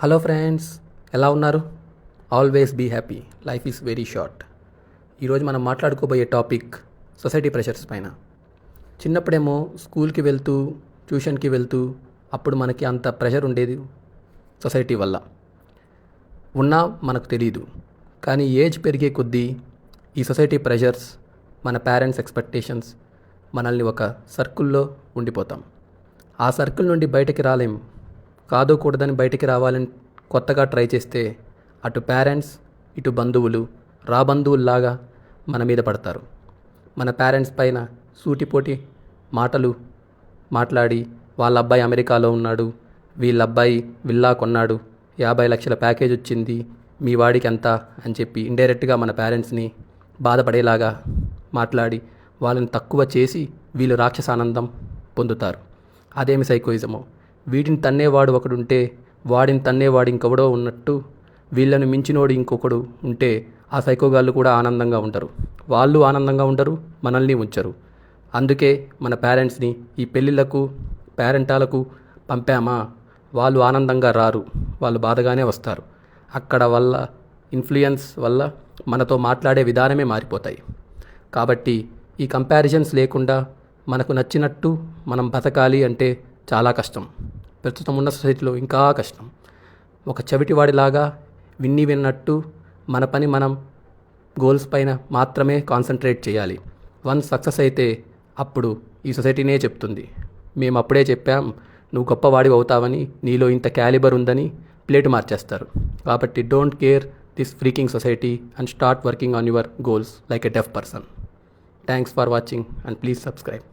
Hello friends, ఎలా ఉన్నారు? Always be happy, life is very short. ఈరోజు మనం మాట్లాడుకోబోయే టాపిక్ సొసైటీ ప్రెషర్స్ పైన. చిన్నప్పుడేమో స్కూల్కి వెళ్తూ, ట్యూషన్కి వెళ్తూ అప్పుడు మనకి అంత ప్రెషర్ ఉండేది సొసైటీ వల్ల ఉన్నా మనకు తెలియదు. కానీ ఏజ్ పెరిగే కొద్దీ ఈ సొసైటీ ప్రెషర్స్, మన పేరెంట్స్ ఎక్స్పెక్టేషన్స్ మనల్ని ఒక సర్కిల్లో ఉండిపోతాం. ఆ సర్కిల్ నుండి బయటకి రాలేం. కాదో కూడదని బయటికి రావాలని కొత్తగా ట్రై చేస్తే అటు పేరెంట్స్, ఇటు బంధువులు బంధువుల్లాగా మన మీద పడతారు. మన పేరెంట్స్ పైన సూటిపోటి మాటలు మాట్లాడి, వాళ్ళ అబ్బాయి అమెరికాలో ఉన్నాడు, వీళ్ళ అబ్బాయి విల్లా కొన్నాడు, 50 లక్షల ప్యాకేజ్ వచ్చింది, మీ వాడికి ఎంత అని చెప్పి ఇండైరెక్ట్గా మన పేరెంట్స్ని బాధపడేలాగా మాట్లాడి వాళ్ళని తక్కువ చేసి వీళ్ళు రాక్షసానందం పొందుతారు. అదేమి సైకోయిజమో. వీటిని తన్నేవాడు ఒకడుంటే వాడిని తన్నేవాడు ఇంకొకడో ఉన్నట్టు వీళ్ళను మించినోడు ఇంకొకడు ఉంటే ఆ సైకోగాళ్ళు కూడా ఆనందంగా ఉంటారు. వాళ్ళు ఆనందంగా ఉండరు, మనల్ని ఉంచరు. అందుకే మన పేరెంట్స్ని ఈ పెళ్ళిళ్ళకు, పేరెంటాలకు పంపామా, వాళ్ళు ఆనందంగా రారు, వాళ్ళు బాధగానే వస్తారు. అక్కడ వల్ల ఇన్ఫ్లుయెన్స్ వల్ల మనతో మాట్లాడే విధానమే మారిపోతాయి. కాబట్టి ఈ కంపారిజన్స్ లేకుండా మనకు నచ్చినట్టు మనం బతకాలి అంటే చాలా కష్టం. ప్రస్తుతం ఉన్న సొసైటీలో ఇంకా కష్టం. ఒక చెవిటివాడిలాగా విన్నట్టు మన పని మనం గోల్స్ పైన మాత్రమే కాన్సన్ట్రేట్ చేయాలి. వన్స్ సక్సెస్ అయితే అప్పుడు ఈ సొసైటీనే చెప్తుంది, మేము అప్పుడే చెప్పాం నువ్వు గొప్పవాడివి అవుతావని, నీలో ఇంత క్యాలిబర్ ఉందని ప్లేటు మార్చేస్తారు. కాబట్టి don't care this freaking society and start working on your goals like a deaf person. Thanks for watching and please subscribe.